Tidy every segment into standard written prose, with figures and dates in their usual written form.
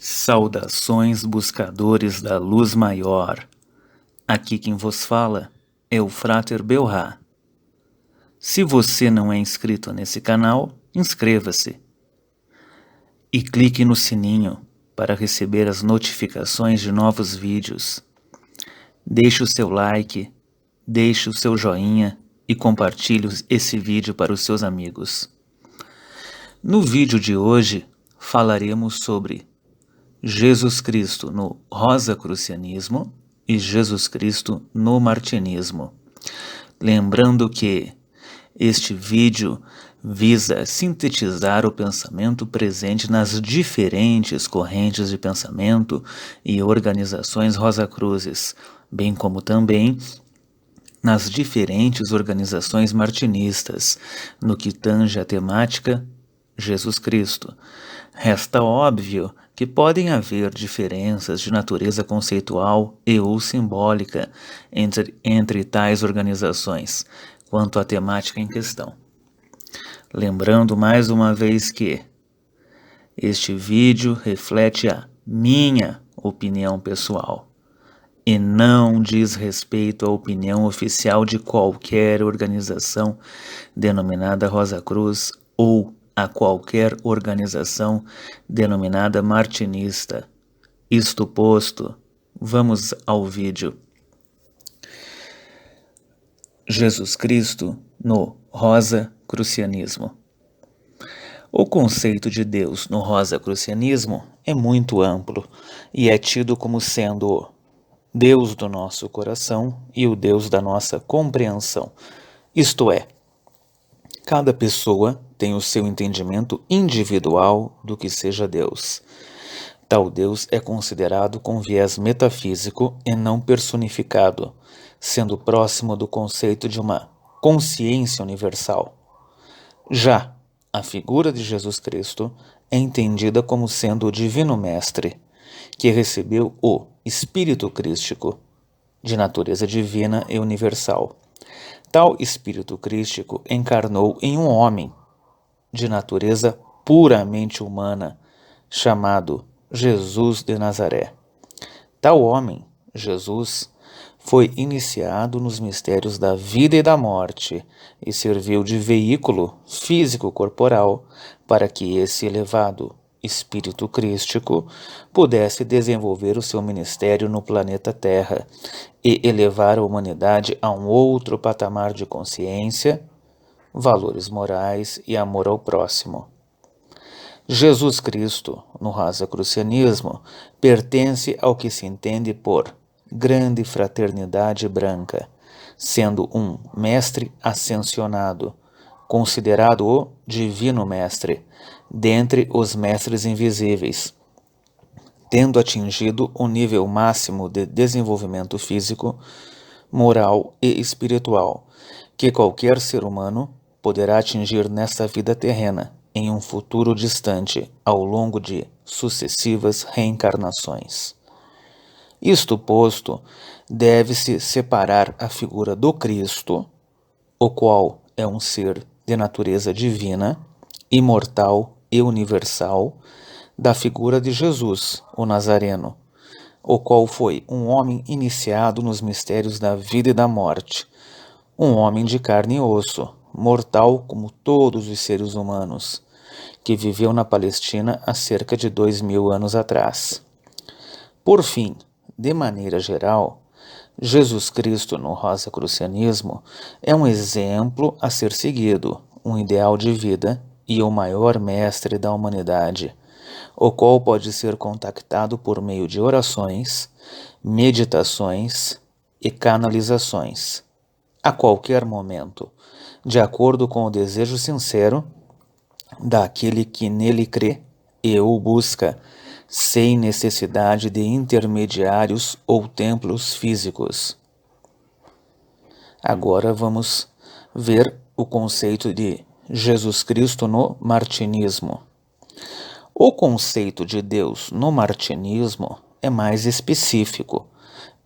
Saudações, buscadores da luz maior. Aqui quem vos fala é o Frater Belrá. Se você não é inscrito nesse canal, inscreva-se e clique no sininho para receber as notificações de novos vídeos. Deixe o seu like, deixe o seu joinha e compartilhe esse vídeo para os seus amigos. No vídeo de hoje falaremos sobre Jesus Cristo no Rosacrucianismo e Jesus Cristo no Martinismo. Lembrando que este vídeo visa sintetizar o pensamento presente nas diferentes correntes de pensamento e organizações Rosacruzes, bem como também nas diferentes organizações martinistas, no que tange a temática Jesus Cristo. Resta óbvio que podem haver diferenças de natureza conceitual e ou simbólica entre tais organizações, quanto à temática em questão. Lembrando mais uma vez que este vídeo reflete a minha opinião pessoal e não diz respeito à opinião oficial de qualquer organização denominada Rosacruz ou a qualquer organização denominada martinista. Isto posto, vamos ao vídeo. Jesus Cristo no Rosacrucianismo. O conceito de Deus no Rosacrucianismo é muito amplo e é tido como sendo o Deus do nosso coração e o Deus da nossa compreensão. Isto é, cada pessoa tem o seu entendimento individual do que seja Deus. Tal Deus é considerado com viés metafísico e não personificado, sendo próximo do conceito de uma consciência universal. Já a figura de Jesus Cristo é entendida como sendo o Divino Mestre, que recebeu o Espírito Crístico, de natureza divina e universal. Tal Espírito Crístico encarnou em um homem, de natureza puramente humana, chamado Jesus de Nazaré. Tal homem, Jesus, foi iniciado nos mistérios da vida e da morte e serviu de veículo físico-corporal para que esse elevado Espírito Crístico pudesse desenvolver o seu ministério no planeta Terra e elevar a humanidade a um outro patamar de consciência, valores morais e amor ao próximo. Jesus Cristo, no Rosacrucianismo, pertence ao que se entende por grande fraternidade branca, sendo um mestre ascensionado, considerado o Divino Mestre, dentre os mestres invisíveis, tendo atingido o nível máximo de desenvolvimento físico, moral e espiritual, que qualquer ser humano poderá atingir nesta vida terrena, em um futuro distante, ao longo de sucessivas reencarnações. Isto posto, deve-se separar a figura do Cristo, o qual é um ser de natureza divina, imortal e universal, da figura de Jesus, o Nazareno, o qual foi um homem iniciado nos mistérios da vida e da morte, um homem de carne e osso, mortal como todos os seres humanos, que viveu na Palestina há cerca de 2000 anos atrás. Por fim, de maneira geral, Jesus Cristo no Rosacrucianismo é um exemplo a ser seguido, um ideal de vida e o maior mestre da humanidade, o qual pode ser contactado por meio de orações, meditações e canalizações, a qualquer momento, de acordo com o desejo sincero daquele que nele crê e o busca, sem necessidade de intermediários ou templos físicos. Agora vamos ver o conceito de Jesus Cristo no Martinismo. O conceito de Deus no Martinismo é mais específico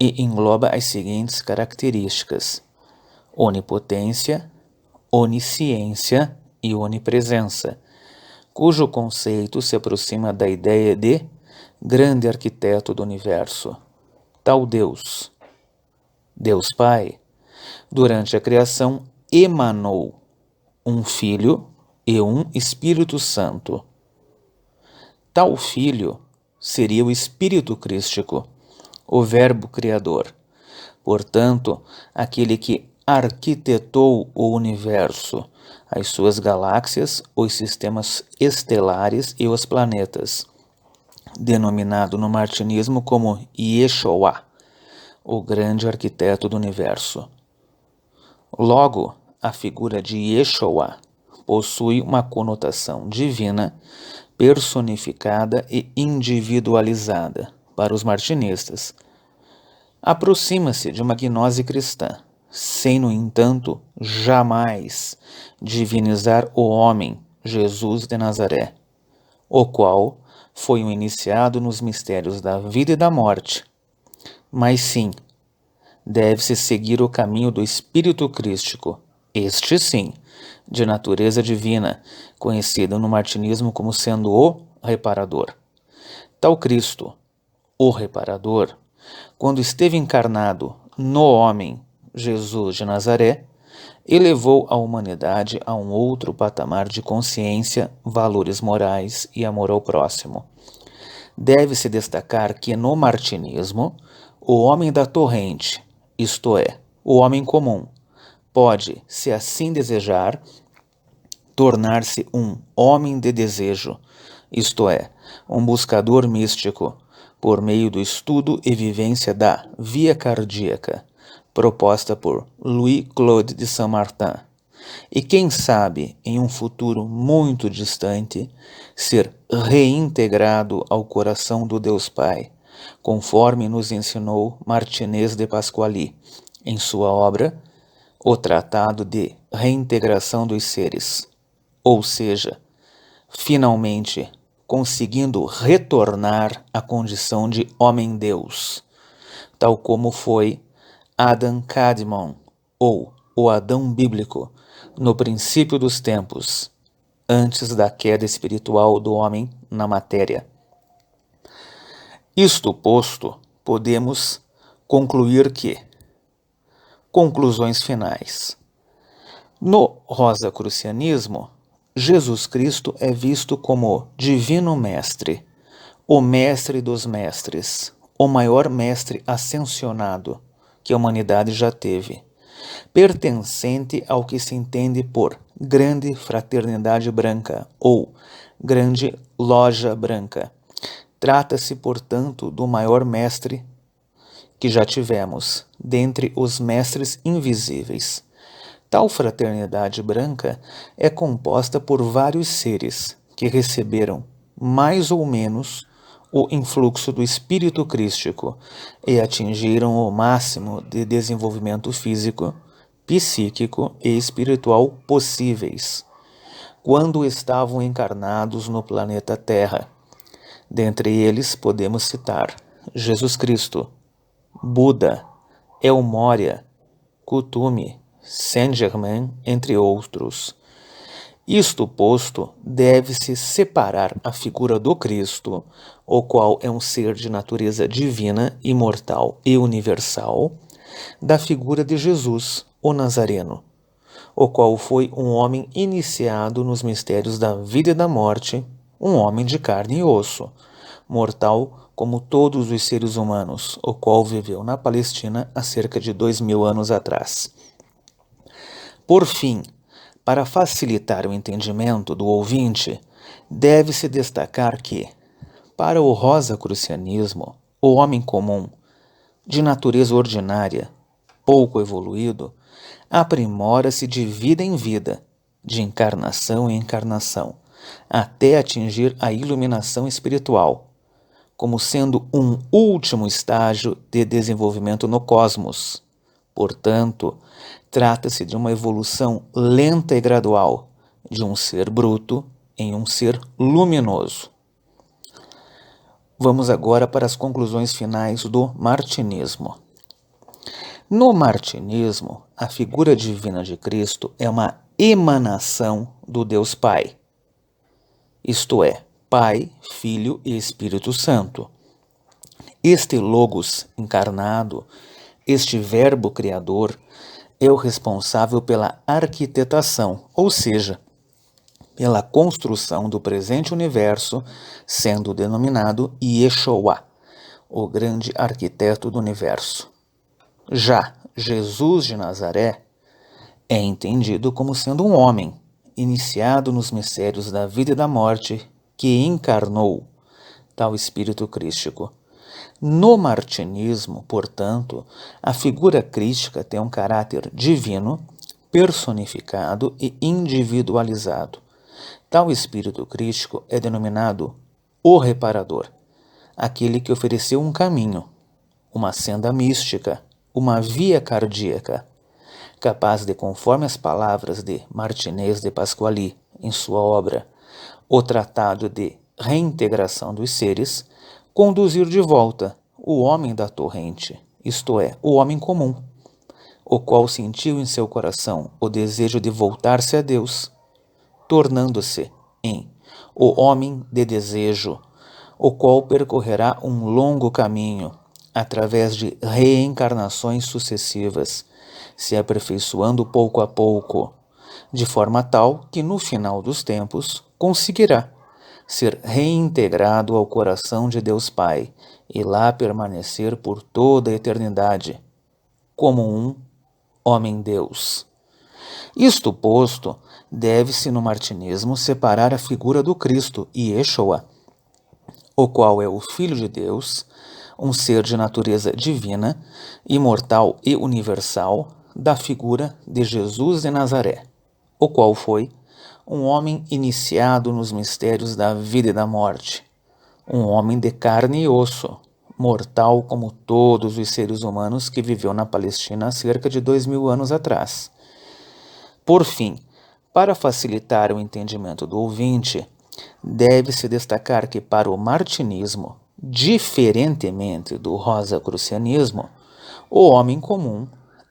e engloba as seguintes características: onipotência, onisciência e onipresença, cujo conceito se aproxima da ideia de grande arquiteto do universo. Tal Deus, Deus Pai, durante a criação emanou um Filho e um Espírito Santo. Tal Filho seria o Espírito Crístico, o Verbo Criador. Portanto, aquele que arquitetou o universo, as suas galáxias, os sistemas estelares e os planetas, denominado no martinismo como Yeshua, o grande arquiteto do universo. Logo, a figura de Yeshua possui uma conotação divina, personificada e individualizada para os martinistas. Aproxima-se de uma gnose cristã, sem, no entanto, jamais divinizar o homem Jesus de Nazaré, o qual foi um iniciado nos mistérios da vida e da morte, mas sim, deve-se seguir o caminho do Espírito Crístico, este sim, de natureza divina, conhecido no martinismo como sendo o reparador. Tal Cristo, o reparador, quando esteve encarnado no homem Jesus de Nazaré, elevou a humanidade a um outro patamar de consciência, valores morais e amor ao próximo. Deve-se destacar que no martinismo, o homem da torrente, isto é, o homem comum, pode, se assim desejar, tornar-se um homem de desejo, isto é, um buscador místico, por meio do estudo e vivência da via cardíaca, proposta por Louis-Claude de Saint-Martin, e quem sabe, em um futuro muito distante, ser reintegrado ao coração do Deus Pai, conforme nos ensinou Martinez de Pasquali, em sua obra O Tratado de Reintegração dos Seres, ou seja, finalmente conseguindo retornar à condição de homem-deus, tal como foi Adam Kadmon, ou o Adão bíblico, no princípio dos tempos, antes da queda espiritual do homem na matéria. Isto posto, podemos concluir que: conclusões finais. No rosacrucianismo, Jesus Cristo é visto como Divino Mestre, o Mestre dos Mestres, o maior Mestre ascensionado que a humanidade já teve, pertencente ao que se entende por Grande Fraternidade Branca ou Grande Loja Branca. Trata-se, portanto, do maior mestre que já tivemos, dentre os mestres invisíveis. Tal fraternidade branca é composta por vários seres que receberam, mais ou menos, o influxo do Espírito Crístico e atingiram o máximo de desenvolvimento físico, psíquico e espiritual possíveis, quando estavam encarnados no planeta Terra. Dentre eles podemos citar Jesus Cristo, Buda, El Morya, Kuthumi, Saint-Germain, entre outros. Isto posto, deve-se separar a figura do Cristo, o qual é um ser de natureza divina, imortal e universal, da figura de Jesus, o Nazareno, o qual foi um homem iniciado nos mistérios da vida e da morte, um homem de carne e osso, mortal como todos os seres humanos, o qual viveu na Palestina há cerca de 2000 anos atrás. Por fim, para facilitar o entendimento do ouvinte, deve-se destacar que, para o rosacrucianismo, o homem comum, de natureza ordinária, pouco evoluído, aprimora-se de vida em vida, de encarnação em encarnação, até atingir a iluminação espiritual, como sendo um último estágio de desenvolvimento no cosmos. Portanto, trata-se de uma evolução lenta e gradual, de um ser bruto em um ser luminoso. Vamos agora para as conclusões finais do martinismo. No martinismo, a figura divina de Cristo é uma emanação do Deus Pai, isto é, Pai, Filho e Espírito Santo. Este Logos encarnado, este Verbo Criador, é o responsável pela arquitetação, ou seja, pela construção do presente universo, sendo denominado Yeshua, o grande arquiteto do universo. Já Jesus de Nazaré é entendido como sendo um homem, iniciado nos mistérios da vida e da morte, que encarnou tal espírito crístico. No martinismo, portanto, a figura crística tem um caráter divino, personificado e individualizado. Tal espírito crístico é denominado o reparador, aquele que ofereceu um caminho, uma senda mística, uma via cardíaca, capaz de, conforme as palavras de Martinez de Pasquali em sua obra O Tratado de Reintegração dos Seres, conduzir de volta o homem da torrente, isto é, o homem comum, o qual sentiu em seu coração o desejo de voltar-se a Deus, tornando-se em o homem de desejo, o qual percorrerá um longo caminho, através de reencarnações sucessivas, se aperfeiçoando pouco a pouco, de forma tal que no final dos tempos conseguirá ser reintegrado ao coração de Deus Pai e lá permanecer por toda a eternidade, como um homem-deus. Isto posto, deve-se no martinismo separar a figura do Cristo, Yeshua, o qual é o Filho de Deus, um ser de natureza divina, imortal e universal, da figura de Jesus de Nazaré, o qual foi um homem iniciado nos mistérios da vida e da morte, um homem de carne e osso, mortal como todos os seres humanos que viveu na Palestina há cerca de 2000 anos atrás. Por fim, para facilitar o entendimento do ouvinte, deve-se destacar que para o martinismo, diferentemente do rosacrucianismo, o homem comum,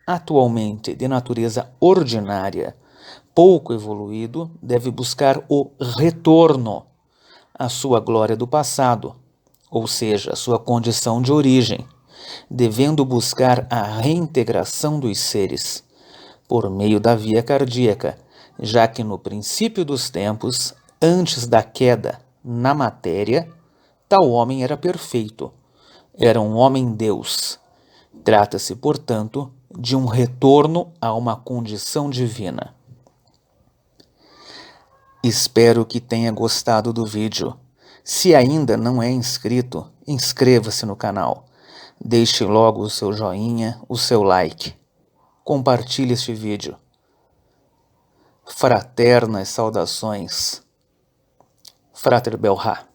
atualmente de natureza ordinária, pouco evoluído, deve buscar o retorno à sua glória do passado, ou seja, à sua condição de origem, devendo buscar a reintegração dos seres por meio da via cardíaca, já que no princípio dos tempos, antes da queda na matéria, tal homem era perfeito, era um homem-deus. Trata-se, portanto, de um retorno a uma condição divina. Espero que tenha gostado do vídeo. Se ainda não é inscrito, inscreva-se no canal. Deixe logo o seu joinha, o seu like. Compartilhe este vídeo. Fraternas saudações. Frater Belrá.